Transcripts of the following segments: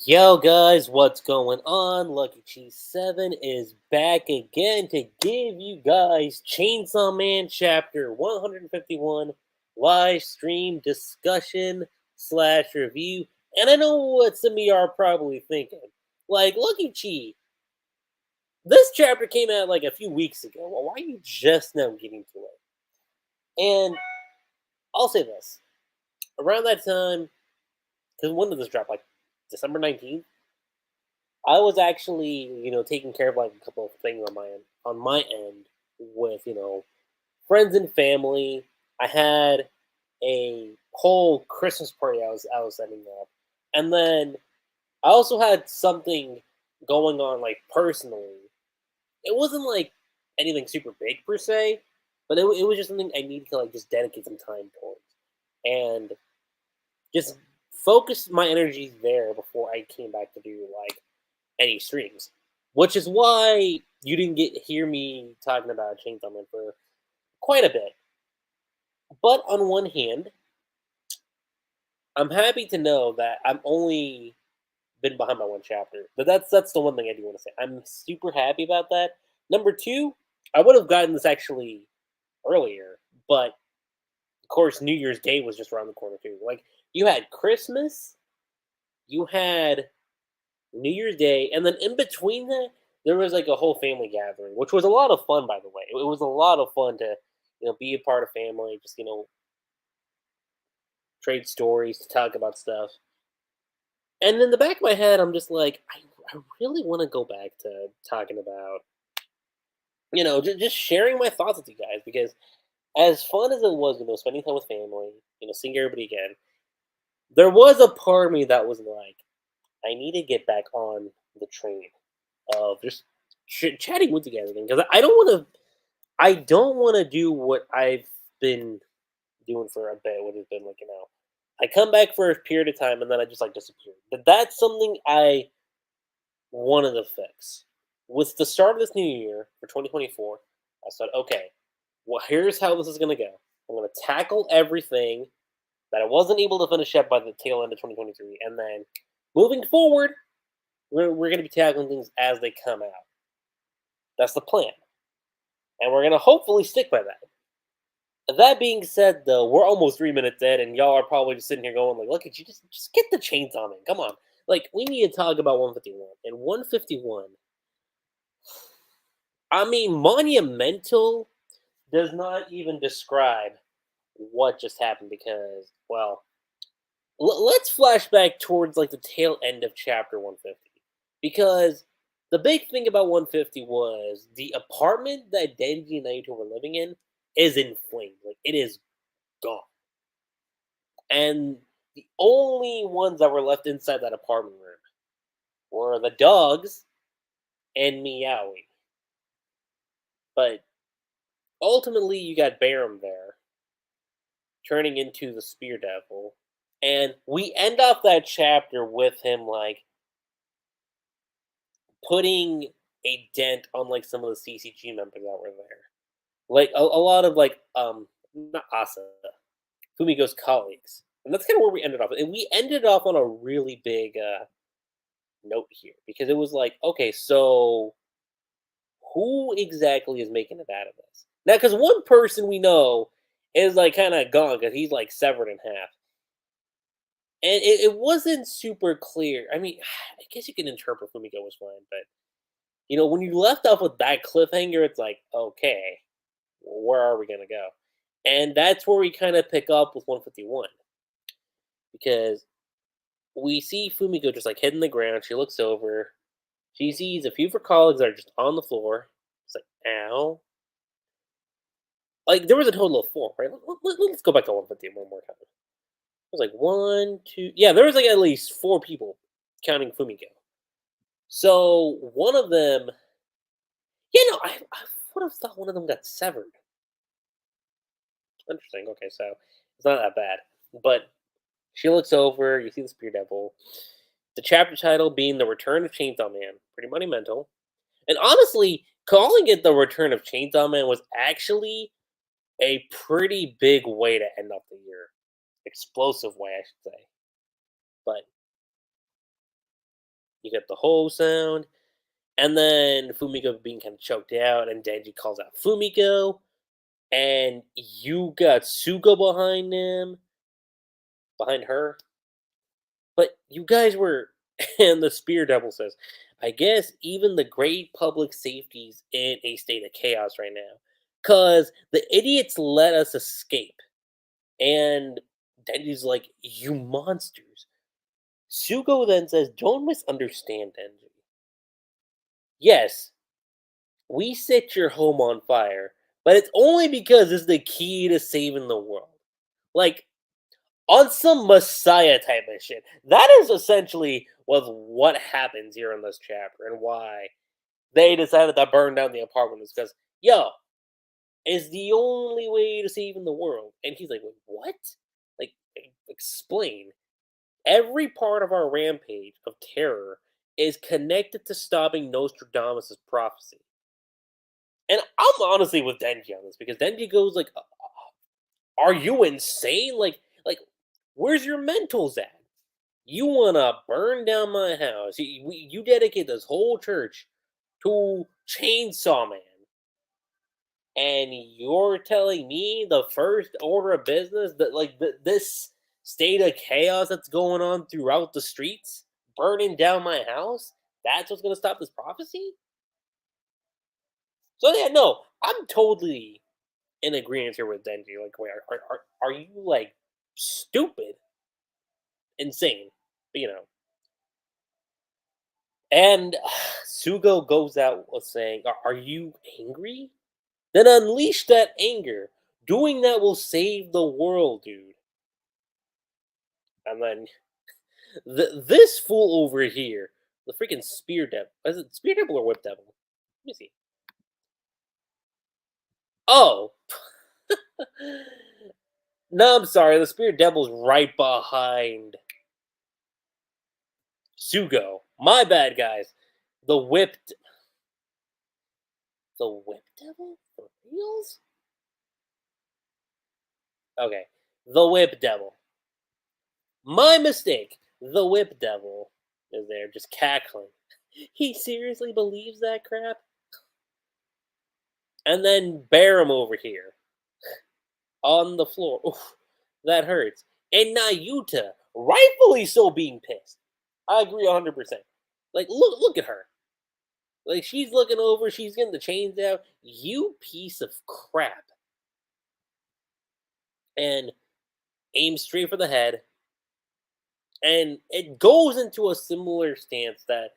Yo guys, what's going on? Lucky Cheese 7 is back again to give you guys Chainsaw Man chapter 151 live stream discussion slash review. And I know what some of you are probably thinking. Like, Lucky Cheese, this chapter came out like a few weeks ago. Well, why are you just now getting to it? And I'll say this. Around that time, because when did this drop? Like December 19th? I was actually, taking care of like a couple of things on my end with, friends and family. I had a whole Christmas party I was setting up. And then I also had something going on like personally. It wasn't like anything super big per se, but it was just something I needed to like just dedicate some time towards. And just focus my energy there before I came back to do like any streams, which is why you didn't get hear me talking about Chainsaw Man for quite a bit. But on one hand, I'm happy to know that I'm only been behind by one chapter. But that's the one thing I do want to say. I'm super happy about that. Number two, I would have gotten this actually earlier, but of course New Year's Day was just around the corner too. Like you had Christmas, you had New Year's Day, and then in between that, there was like a whole family gathering, which was a lot of fun, by the way. It was a lot of fun to, be a part of family, just trade stories, to talk about stuff. And in the back of my head, I'm just like, I really want to go back to talking about, just sharing my thoughts with you guys because as fun as it was, spending time with family, seeing everybody again, there was a part of me that was like, I need to get back on the train of just chatting with you guys again because I don't want to do what I've been doing for a bit, what has been like I come back for a period of time and then I just like disappear. But that's something I wanted to fix. With the start of this new year for 2024, I said, okay, well, here's how this is going to go. I'm going to tackle everything that I wasn't able to finish up by the tail end of 2023. And then moving forward, we're going to be tackling things as they come out. That's the plan. And we're going to hopefully stick by that. That being said, though, we're almost 3 minutes in, and y'all are probably just sitting here going, like, look at you, just get the chainsaw man. Come on. Like, we need to talk about 151. And 151, I mean, monumental does not even describe what just happened because, well, let's flash back towards, like, the tail end of chapter 150. Because the big thing about 150 was the apartment that Denji and Nayuta were living in is in flames. Like, it is gone. And the only ones that were left inside that apartment room were the dogs and Meowie. But ultimately, you got Baram there, turning into the Spear Devil. And we end off that chapter with him, like, putting a dent on, like, some of the CCG members that were there. Like, a lot of, like, not Asa, Fumiko's colleagues. And that's kind of where we ended off. And we ended off on a really big note here because it was like, okay, so who exactly is making it out of this? Now, because one person we know is like kind of gone because he's like severed in half, and it wasn't super clear. I mean, I guess you can interpret Fumiko was fine, but when you left off with that cliffhanger, it's like, okay, where are we gonna go? And that's where we kind of pick up with 151 because we see Fumiko just like hitting the ground. She looks over. She sees a few of her colleagues that are just on the floor. It's like, ow. Like, there was a total of four, right? Let's go back to 150 one more time. It was like one, two. Yeah, there was like at least four people counting Fumiko. So one of them, I would have thought one of them got severed. Interesting. Okay, so it's not that bad. But she looks over, you see the Spear Devil. The chapter title being The Return of Chainsaw Man. Pretty monumental. And honestly, calling it The Return of Chainsaw Man was actually a pretty big way to end off the year. Explosive way, I should say. But You get the whole sound, and then Fumiko being kind of choked out, and Denji calls out Fumiko, and you got Sugo behind her. But you guys were, and the Spear Devil says, I guess even the great public safety's in a state of chaos right now. Because the idiots let us escape. And Denji's like, you monsters. Sugo then says, don't misunderstand, Denji. Yes, we set your home on fire, but it's only because it's the key to saving the world. Like, on some Messiah type of shit. That is essentially what happens here in this chapter and why they decided to burn down the apartment is because, yo, is the only way to saving the world. And he's like, wait, what? Like, explain. Every part of our rampage of terror is connected to stopping Nostradamus' prophecy. And I'm honestly with Denji on this because Denji goes like, "Are you insane? Like, where's your mentals at? You wanna burn down my house? You dedicate this whole church to Chainsaw Man, and you're telling me the first order of business that this state of chaos that's going on throughout the streets, burning down my house? That's what's gonna stop this prophecy?" So yeah, no, I'm totally in agreement here with Denji. Like, wait, are you like stupid, insane? You know. And Sugo goes out with saying, Are you angry? Then unleash that anger. Doing that will save the world, dude." And then this fool over here, the freaking Spear Devil. Is it Spear Devil or Whip Devil? Let me see. Oh! No, I'm sorry. The Spear Devil's right behind Sugo. My bad, guys. The Whip. The Whip Devil? For reals? Okay. The Whip Devil. My mistake. The Whip Devil is there just cackling. He seriously believes that crap? And then Baram over here on the floor. Oof, that hurts. And Nayuta, rightfully so, being pissed. I agree 100%. Like, look at her. Like, she's looking over, she's getting the chains out. You piece of crap. And aims straight for the head. And it goes into a similar stance that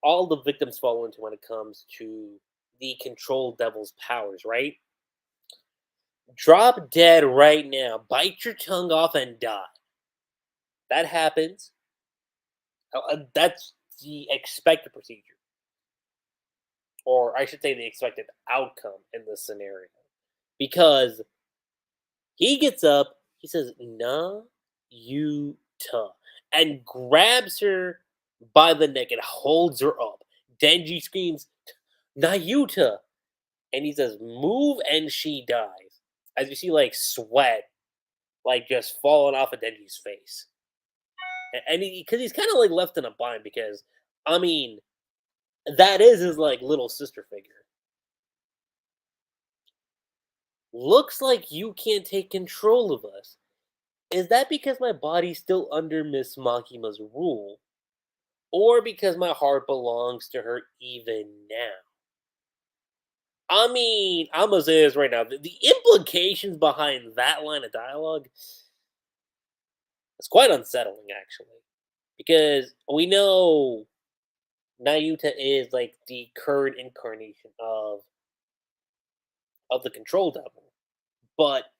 all the victims fall into when it comes to the control devil's powers, right? Drop dead right now. Bite your tongue off and die. That happens. That's the expected procedure. Or I should say the expected outcome in this scenario. Because he gets up, he says, "Nah, you ta," and grabs her by the neck and holds her up. Denji screams, "Nayuta!" And he says, "Move," and she dies. As you see, like, sweat, like, just falling off of Denji's face. And because he's kind of, like, left in a bind because, I mean, that is his, like, little sister figure. "Looks like you can't take control of us. Is that because my body's still under Miss Makima's rule? Or because my heart belongs to her even now?" I mean, I'm gonna say this right now. The implications behind that line of dialogue is quite unsettling, actually. Because we know Nayuta is like the current incarnation of the control devil. But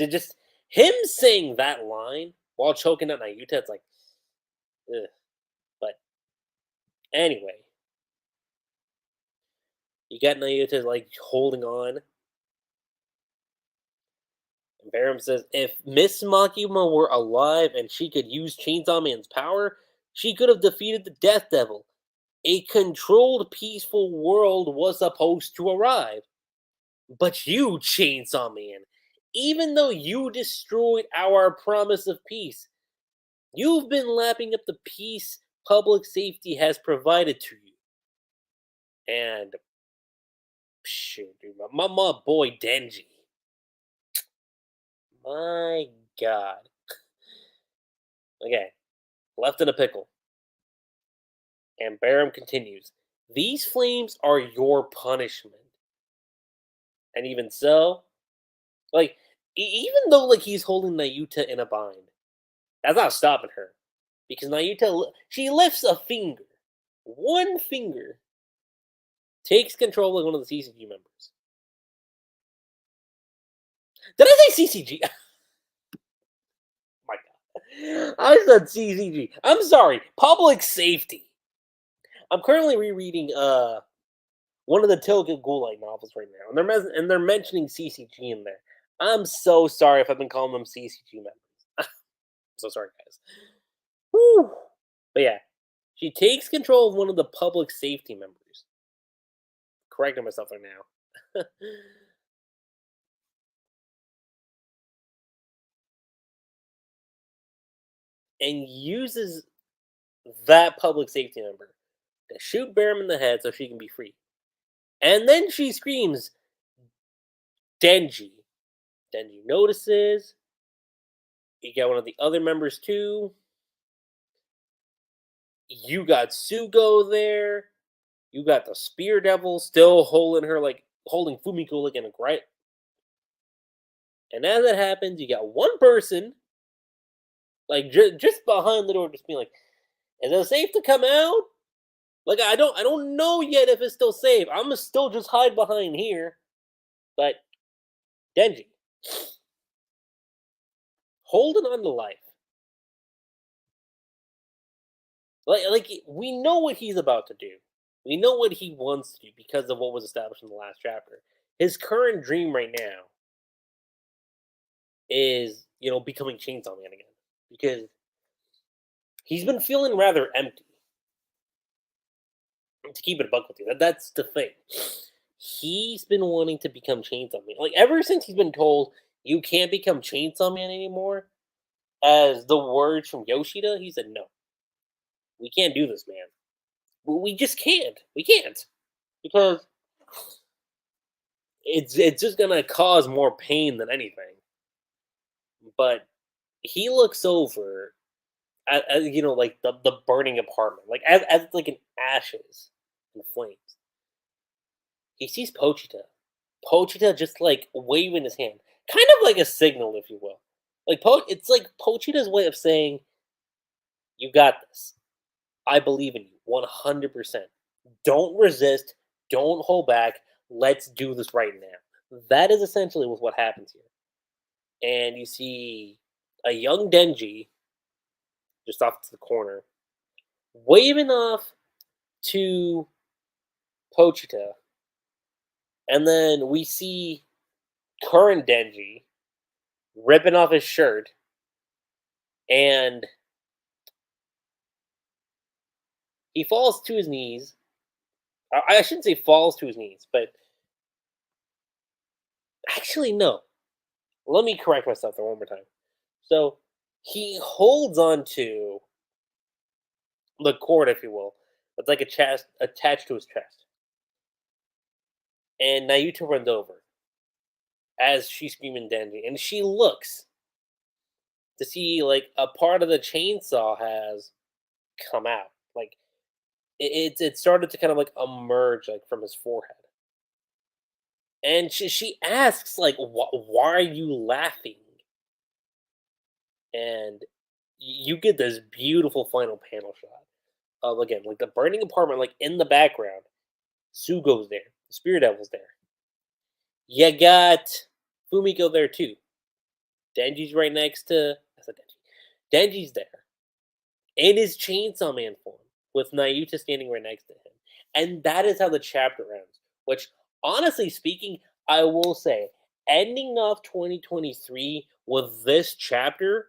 just him saying that line while choking out Nayuta, it's like, ugh. But anyway, you got Nayuta like holding on. And Baram says, if Miss Makima were alive and she could use Chainsaw Man's power, she could have defeated the Death Devil. A controlled, peaceful world was supposed to arrive. But you, Chainsaw Man, even though you destroyed our promise of peace, you've been lapping up the peace public safety has provided to you. And shit, dude, my boy Denji. My God. Okay, left in a pickle. And Baram continues. These flames are your punishment. And even so, like, even though like he's holding Nayuta in a bind, that's not stopping her. Because Nayuta, she lifts a finger. One finger. Takes control of one of the CCG members. Did I say CCG? My God. I said CCG. I'm sorry. Public safety. I'm currently rereading one of the Tilga Ghoulite novels right now, and they're mentioning CCG in there. I'm so sorry if I've been calling them CCG members. So sorry, guys. Whew. But yeah, she takes control of one of the public safety members. Correcting myself right now. And uses that public safety member to shoot Baram in the head so she can be free. And then she screams, Denji. Denji notices. You got one of the other members too. You got Sugo there. You got the Spear Devil still holding her, like holding Fumiko like in a gripe. And as that happens, you got one person, like just behind the door, just being like, "Is it safe to come out?" Like I don't know yet if it's still safe. I'm gonna still just hide behind here. But Denji, holding on to life. Like we know what he's about to do. We know what he wants to do because of what was established in the last chapter. His current dream right now is, becoming Chainsaw Man again. Because he's been feeling rather empty. To keep it a buck with you, that's the thing. He's been wanting to become Chainsaw Man. Like ever since he's been told you can't become Chainsaw Man anymore, as the words from Yoshida, he said no. We can't do this, man. We just can't. We can't. Because it's just gonna cause more pain than anything. But he looks over at like the burning apartment, like as it's like in ashes and flames. He sees Pochita. Pochita just like waving his hand, kind of like a signal, if you will. Like it's like Pochita's way of saying, "You got this. I believe in you, 100%. Don't resist. Don't hold back. Let's do this right now." That is essentially what happens here. And you see a young Denji just off to the corner, waving off to Pochita. And then we see current Denji ripping off his shirt, and he falls to his knees. I shouldn't say falls to his knees, but actually, no. Let me correct myself there one more time. So he holds on to the cord, if you will. It's like a chest attached to his chest. And Nayuta runs over as she's screaming Denji, and she looks to see like a part of the chainsaw has come out. Like it started to kind of like emerge like from his forehead. And she asks like, why are you laughing? And you get this beautiful final panel shot of, again, like the burning apartment, like in the background. Sugo's there, the Spirit Devil's there. You got Fumiko there too. Denji's right next to. I said Denji. Denji's there in his Chainsaw Man form with Nayuta standing right next to him, and that is how the chapter ends. Which, honestly speaking, I will say, ending off 2023 with this chapter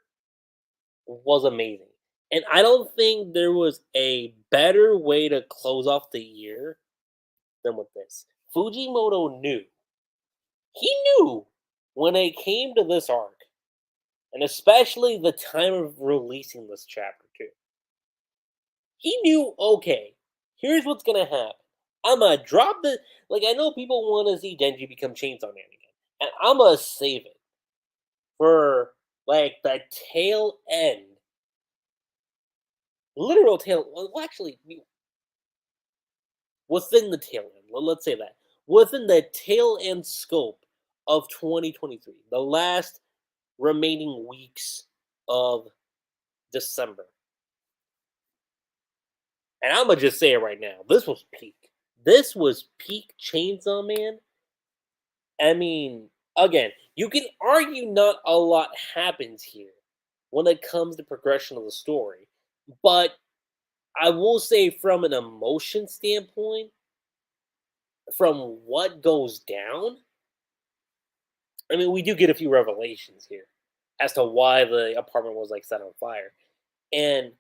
was amazing. And I don't think there was a better way to close off the year than with this. Fujimoto knew. He knew when it came to this arc, and especially the time of releasing this chapter too. He knew, okay, here's what's gonna happen. I'm gonna drop the like. I know people want to see Denji become Chainsaw Man again, and I'm gonna save it for like the tail end, literal tail. Well, actually, within the tail end. Let's say that within the tail end scope of 2023, the last remaining weeks of December. And I'm gonna just say it right now. This was peak. This was peak Chainsaw Man. I mean, again, you can argue not a lot happens here when it comes to progression of the story, but I will say from an emotion standpoint, from what goes down, I mean, we do get a few revelations here as to why the apartment was like set on fire, and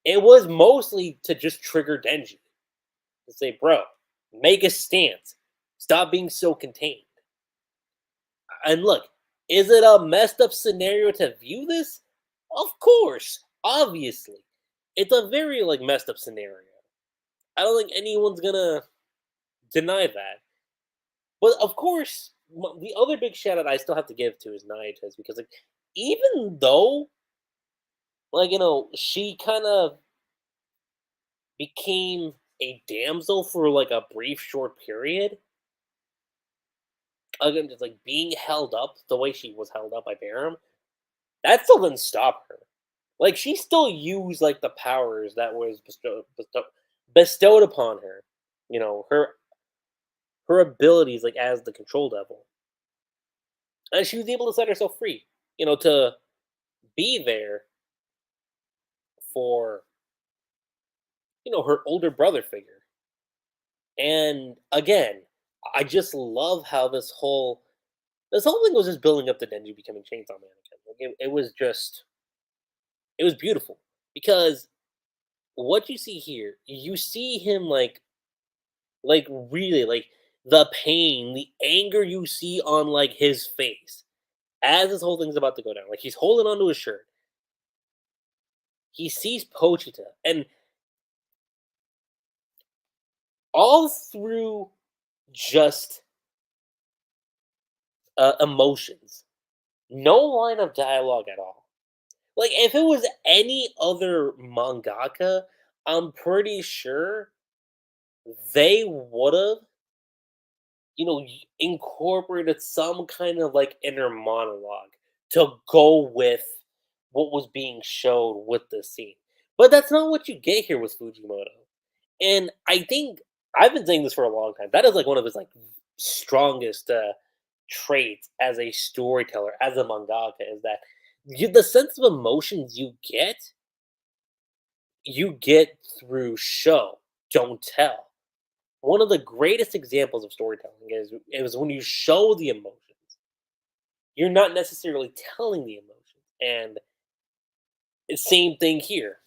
it was mostly to just trigger Denji to say, "Bro, make a stance. Stop being so contained." And look, is it a messed up scenario to view this? Of course, obviously, it's a very like messed up scenario. I don't think anyone's gonna deny that. But of course, the other big shout out I still have to give to is Nayuta's because like even though like she kind of became a damsel for like a brief short period, again just like being held up the way she was held up by Baram, that still didn't stop her. Like she still used like the powers that was bestowed upon her. Her abilities like as the control devil, and she was able to set herself free. To be there for her older brother figure. And again, I just love how this whole thing was just building up to Denji becoming Chainsaw Man again. Like it was beautiful because what you see here, you see him like really like the pain, the anger you see on like his face as this whole thing's about to go down. Like he's holding onto his shirt. He sees Pochita, and all through just emotions, no line of dialogue at all. Like if it was any other mangaka, I'm pretty sure they would have incorporated some kind of like inner monologue to go with what was being showed with the scene. But that's not what you get here with Fujimoto. And I think I've been saying this for a long time. That is like one of his like strongest traits as a storyteller, as a mangaka, is that the sense of emotions you get through show, don't tell. One of the greatest examples of storytelling is when you show the emotions. You're not necessarily telling the emotions. And same thing here.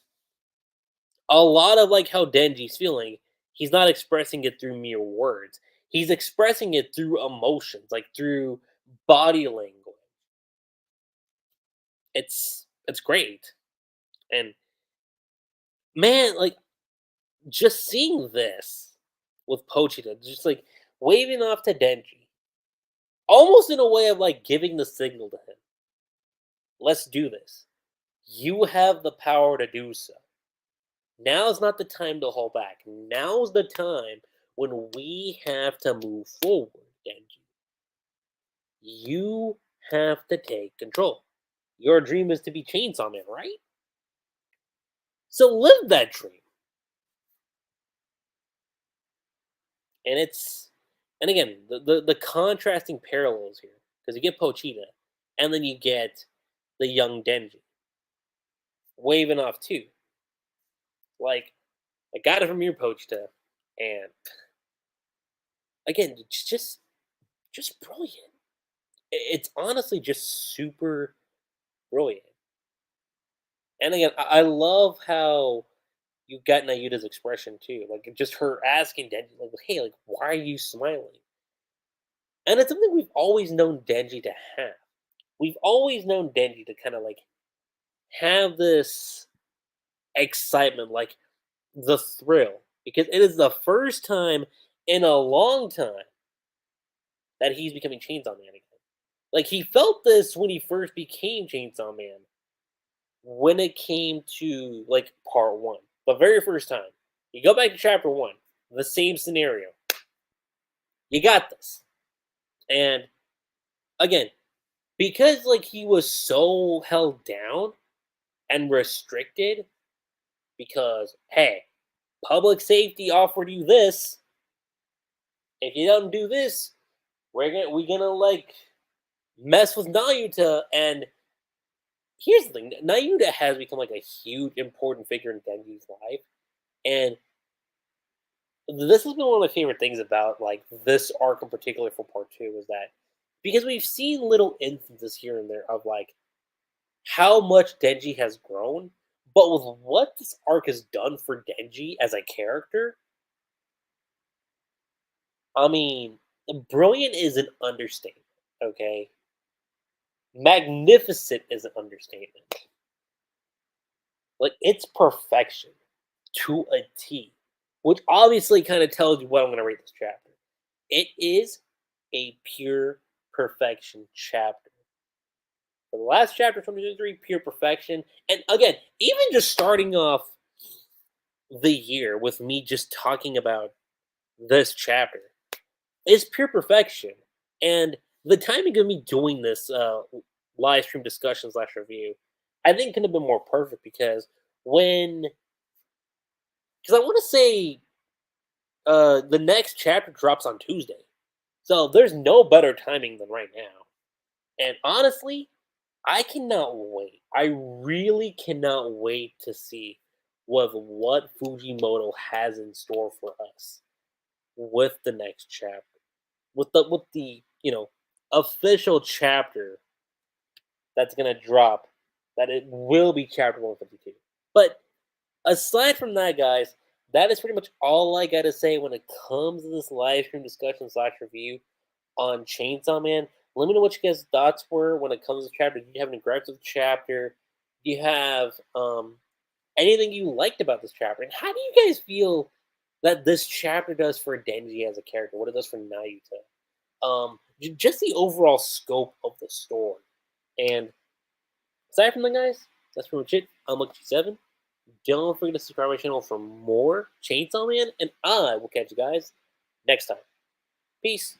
A lot of like how Denji's feeling, he's not expressing it through mere words. He's expressing it through emotions, like through body language. It's great. And man, like just seeing this with Pochita, just like waving off to Denji, almost in a way of like giving the signal to him. Let's do this. You have the power to do so. Now's not the time to hold back. Now's the time when we have to move forward, Denji. You have to take control. Your dream is to be Chainsaw Man, right? So live that dream. And and again, the contrasting parallels here. Because you get Pochita, and then you get the young Denji waving off too. Like, I got it from your Pochita, and again, it's just brilliant. It's honestly just super brilliant. And again, I love how you got Nayuta's expression too. Like just her asking Denji, like, "Hey, like, why are you smiling?" And it's something we've always known Denji to have. We've always known Denji to kind of like have this excitement, like the thrill because it is the first time in a long time that he's becoming Chainsaw Man again. Like he felt this when he first became Chainsaw Man when it came to like part one, the very first time. You go back to chapter one, the same scenario. You got this. And again, because like he was so held down and restricted, because hey, public safety offered you this. If you don't do this, we're gonna like mess with Nayuta. And here's the thing: Nayuta has become like a huge important figure in Denji's life, and this has been one of my favorite things about like this arc in particular for part two is that because we've seen little instances here and there of like how much Denji has grown, but with what this arc has done for Denji as a character, I mean, brilliant is an understatement. Okay, magnificent is an understatement. Like it's perfection to a T, which obviously kind of tells you what I'm going to rate this chapter. It is a pure perfection chapter. For the last chapter, 2023, pure perfection. And again, even just starting off the year with me just talking about this chapter is pure perfection. And the timing of me doing this live stream discussion slash review, I think could have been more perfect because when, because I want to say the next chapter drops on Tuesday. So there's no better timing than right now. And honestly, I cannot wait. I really cannot wait to see what Fujimoto has in store for us with the next chapter. With the official chapter that's gonna drop, that it will be chapter 152. But aside from that, guys, that is pretty much all I gotta say when it comes to this live stream discussion slash review on Chainsaw Man. Let me know what you guys' thoughts were when it comes to the chapter. Did you have any gripes with the chapter? Do you have anything you liked about this chapter? And how do you guys feel that this chapter does for Denji as a character? What it does for Nayuta? Just the overall scope of the story. And aside from that, guys, that's pretty much it. I'm Lucky7. Don't forget to subscribe to my channel for more Chainsaw Man, and I will catch you guys next time. Peace.